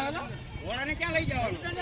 ઘોડાને ક્યાં લઈ જવાનું?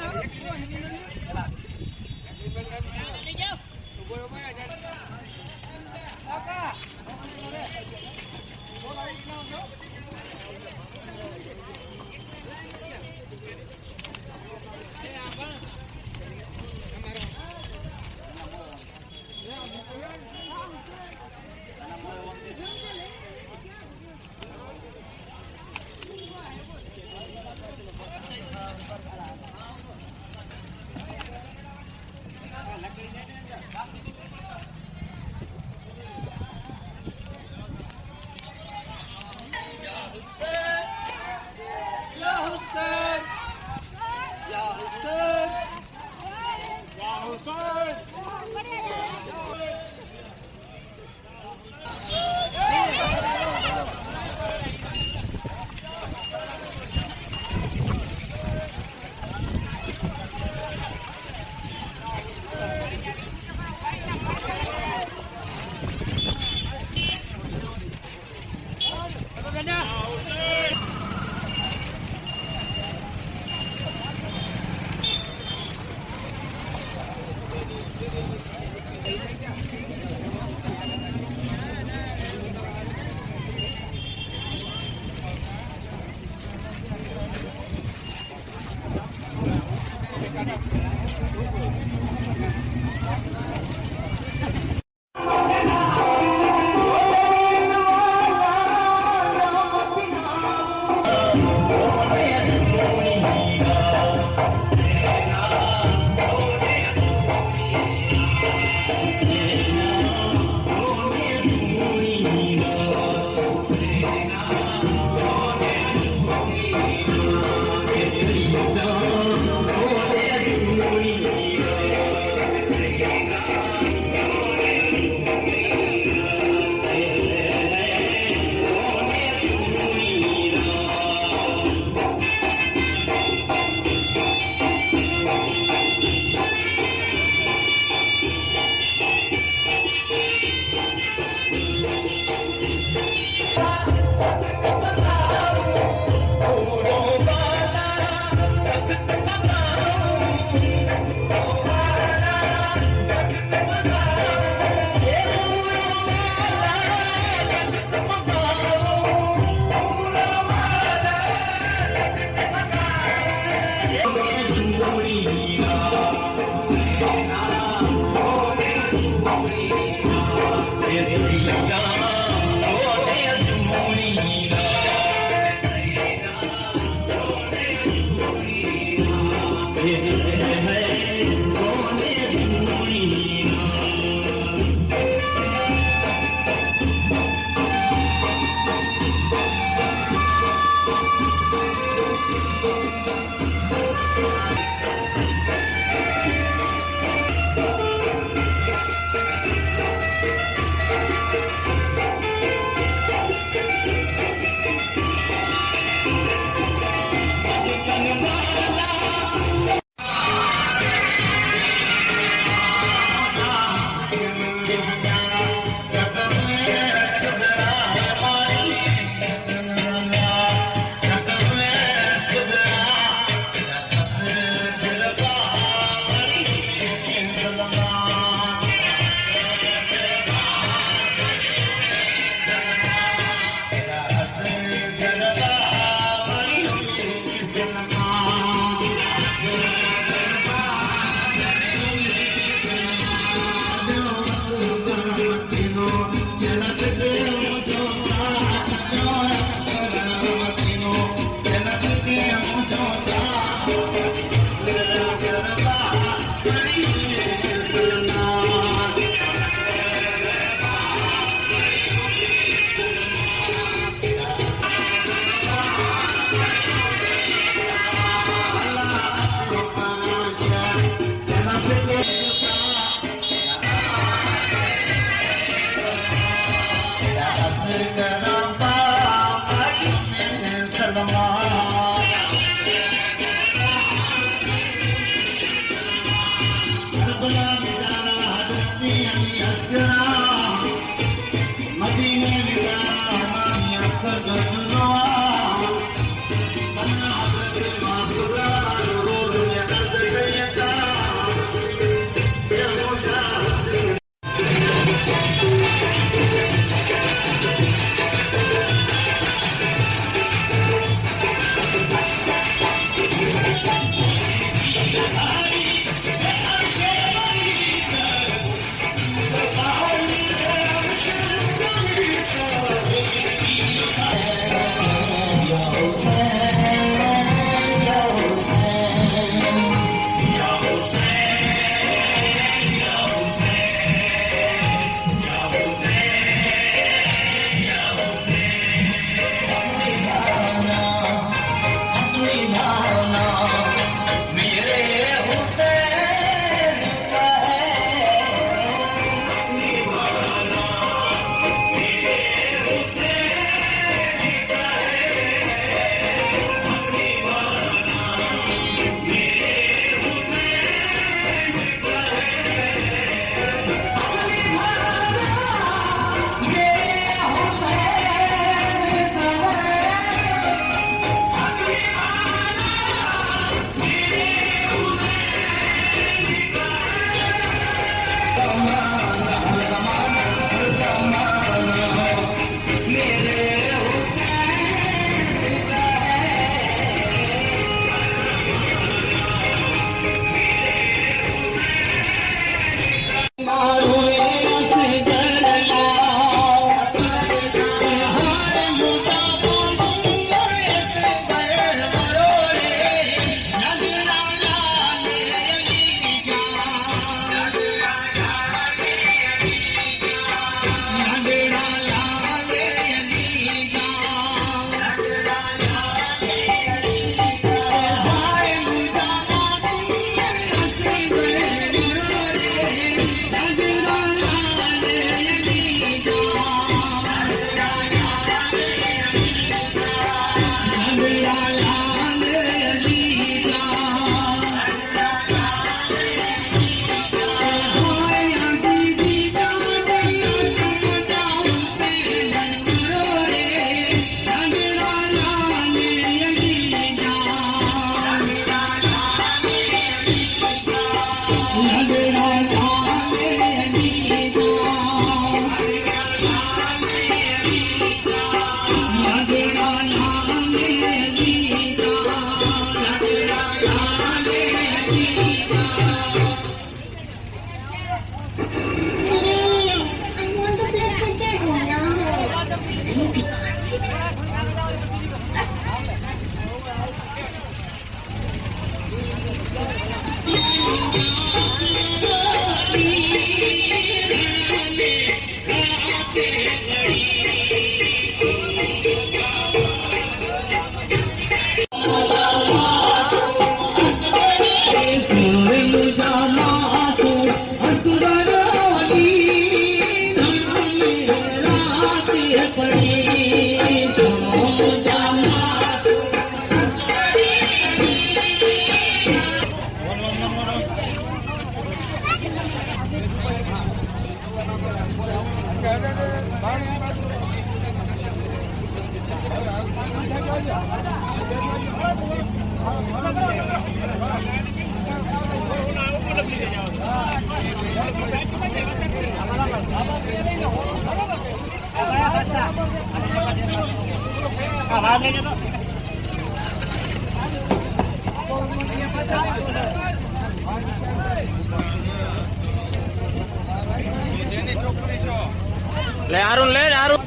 ले आरुण ले आरुण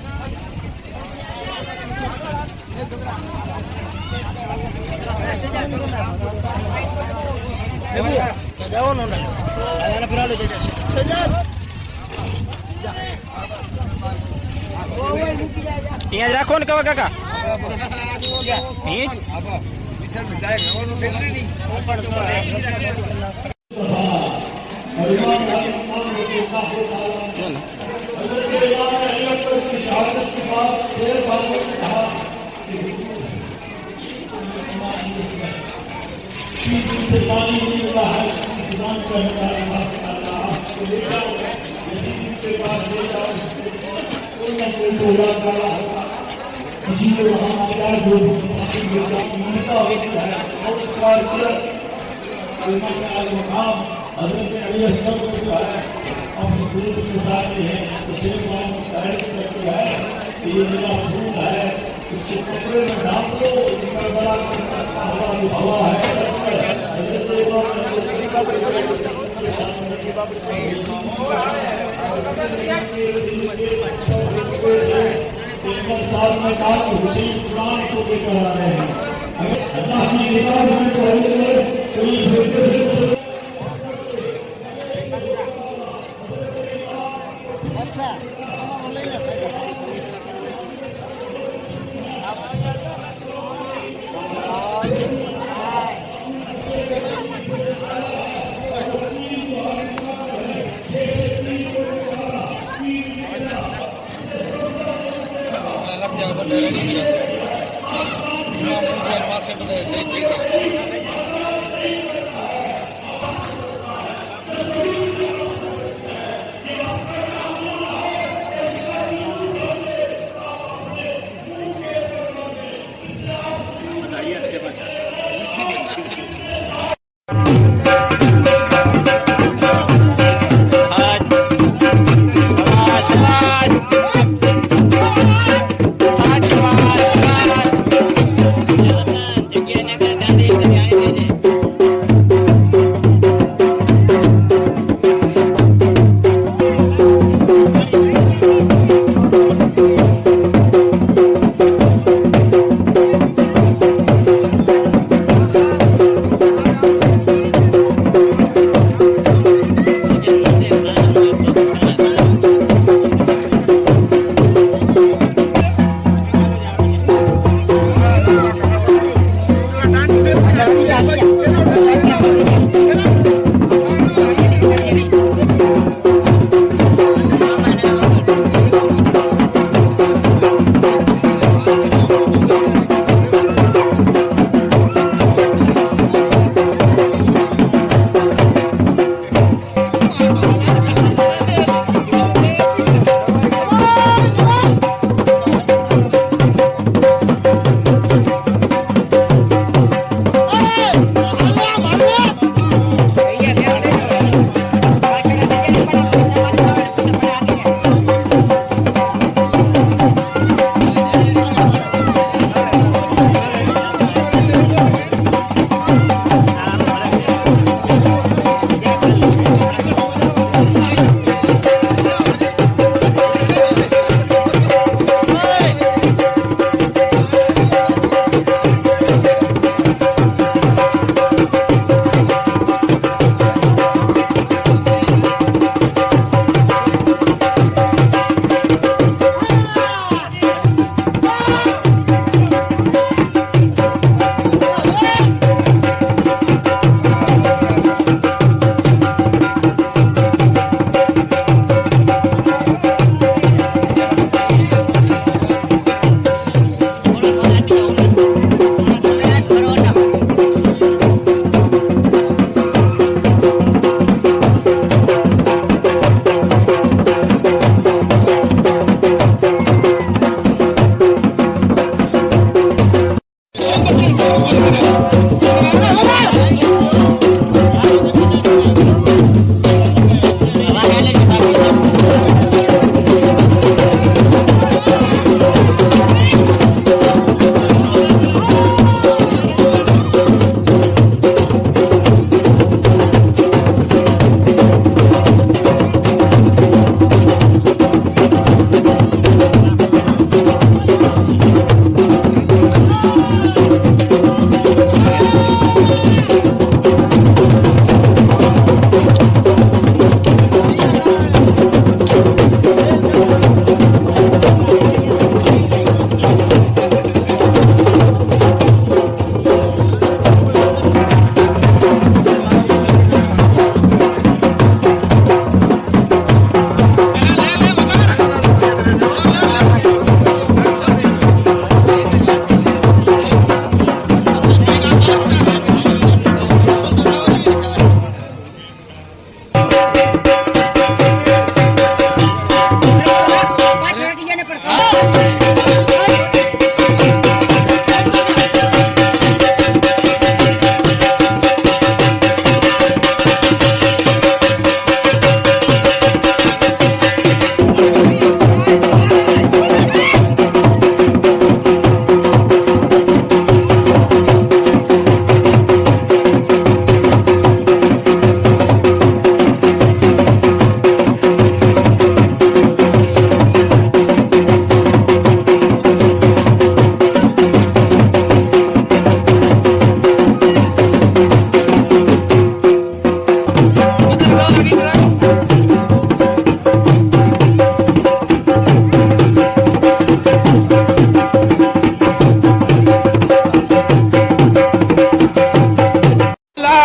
यहाँ રાખો ને કવા કાકા किसी को वहाँ साल में काम हुसैन कुरान को लेकर आ रहे हैं अल्लाह की इबादत को कोई अच्छा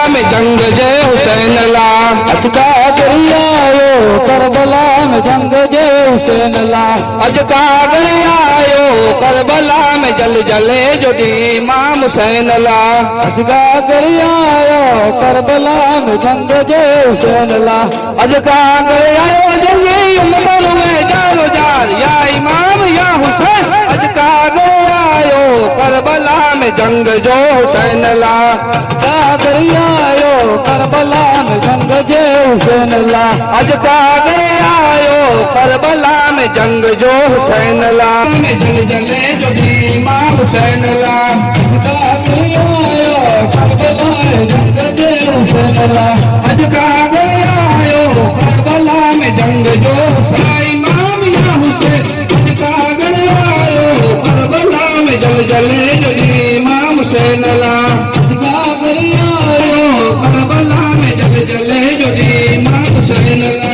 में जंग जय हुसैन ला। अजका गरियायो करबला में जंग जय हुसैन ला। अजका गरियायो करबला में जल जले जो इमाम हुसैन ला। अजका गरियायो करबला में जंग जय हुसैन ला। अजका गरियायो जंगे उम्मतन में जानो जार या इमाम या हुसैन। अजका गरियायो करबला में जंग जो हुसैन ला। अजका गरियायो करबला में जंग जय हुसैन ला। अजका गरियायो करबला में जंग जो हुसैन ला। में जल जले जो इमाम हुसैन ला। अजका गरियायो करबला में जंग जय हुसैन ला। अजका गरियायो करबला में जंग जो हुसैन इमाम या हुसैन। अजका गरियायो करबला में जल जले जो इमाम हुसैन ला। अजका गरियायो करबला में जल जले जो इमाम हुसैन ला।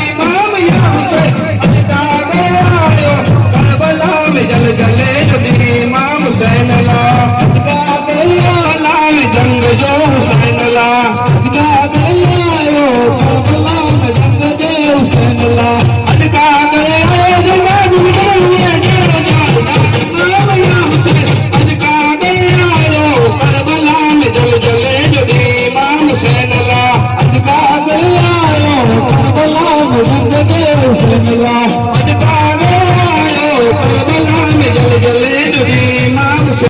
इमाम या हुसैन। अजका गरियायो करबला में जल जले जो इमाम हुसैन ला। करबला में जंग जो हुसैन ला। अजका गरियायो करबला में जंग जय हुसैन ला। अजका गरियायो जंगा गुजरिया जेरो जान इमाम या हुसैन। अजका गरियायो करबला में जल जले जो इमाम हुसैन ला। अजका गरियायो करबला में जंग जय हुसैन ला। अजका गरियायो करबला में जल जले जो इमाम हुसैन।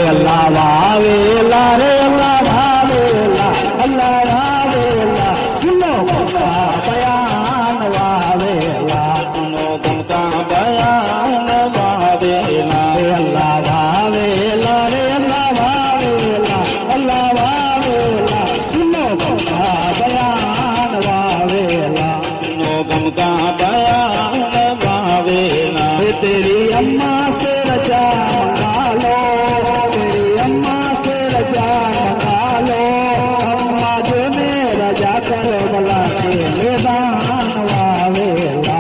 अल्लाह वावेला रे अल्लाह वावेला अल्लाह वावेला सुनो का बयान वावेला सुनो का बयान वावेला अल्लाह वावेला रे अल्लाह वावेला अल्लाह वावेला सुनो का बयान वावेला सुनो का बयान वावेला तेरी अम्मा से रजा मंगा लो तेरी अम्मा से रजा मंगा लो अम्मा जो ने रजा कर बला के मैदान वावेला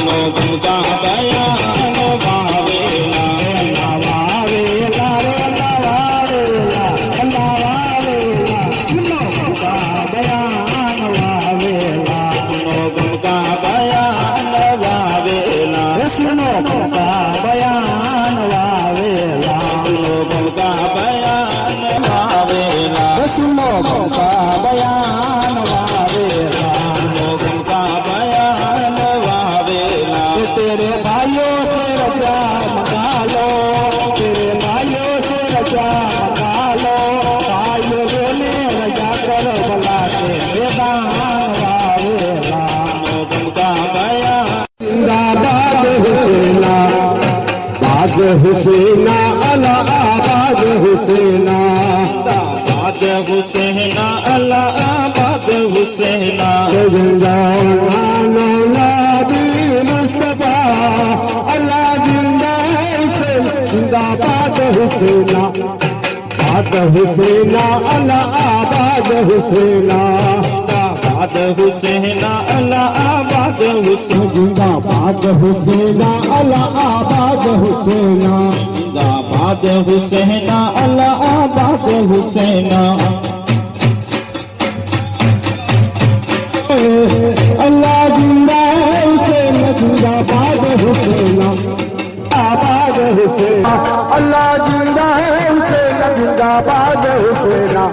लोगों का बयान वावेला अल्लाह वावेला रे अल्लाह वावेला अल्लाह वावेला सुनो का बयान वावेला लोगों का बयान वावेला सुनो का बयान वावेला लोगों का बयान वावेला सुनो का बयान वावेला लोगों का बयान वावेला तेरे भाइयों से रजा मंगा लो तेरे भाइयों से रजा मंगा लो भाइयों ने रजा कर बला के मैदान वावेला लोगों का बयान जिंदाबाद हुसैना बाग हुसैना अला आबाद हुसैना आबाद हुसैना अला आबाद हुसैना नबी मुस्तफा अल्लाह जिंदा हुसैन जिंदाबाद हुसैना आबाद हुसैना अला आबाद हुसैना आबाद हुसैना अला आबाद हुसैन जिंदाबाद हुसैना अला आबाद हुसैना जिंदाबाद हुसैना अला आबाद हुसैना अल्लाह जिंदा हुसैन जिंदाबाद हुसैना आबाद हुसैना अल्लाह जिंदा हुसैन जिंदाबाद हुसैना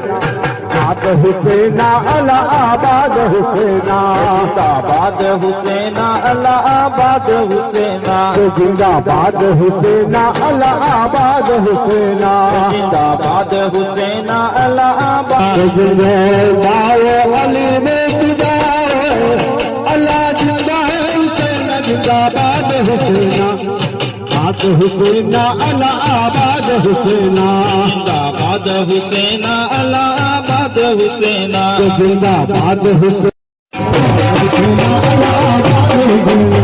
आबाद हुसैना अला आबाद हुसैना जिंदाबाद हुसैना अला आबाद हुसैना जिंदाबाद हुसैना अला आबाद हुसैना जिंदाबाद हुसैना अला आबाद जिंदाबाद अली में अल्लाह जिंदा हुसैन जिंदाबाद हुसैना आबाद हुसैना अला आबाद हुसैना जिंदाबाद हुसैना अला आबाद हुसैना जिंदाबाद हुसैना अला आबाद हुसैना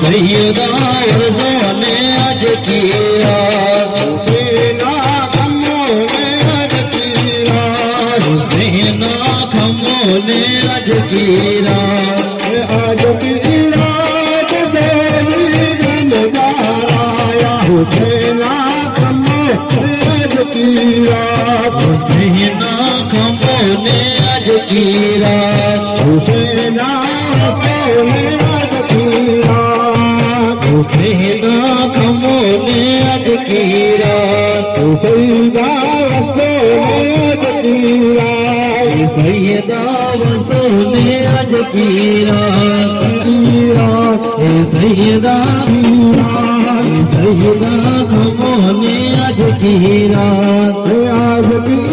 सैयदा वर्षों ने आज की रात हुसैना खम्मों ने आज की रात हुसैना खम्मों ने आज की रात आज की रात देवी नजारा हुसैना खम्मों ने आज की रात हुसैना खम्मों ने आज की रात हुसैना खम्मों ने आज की रात हुसैना खम्मों ने आज की रात हुसैना रसूल ने आज की रात सैयदा सैयदा खम्मों ने आज की रात आज की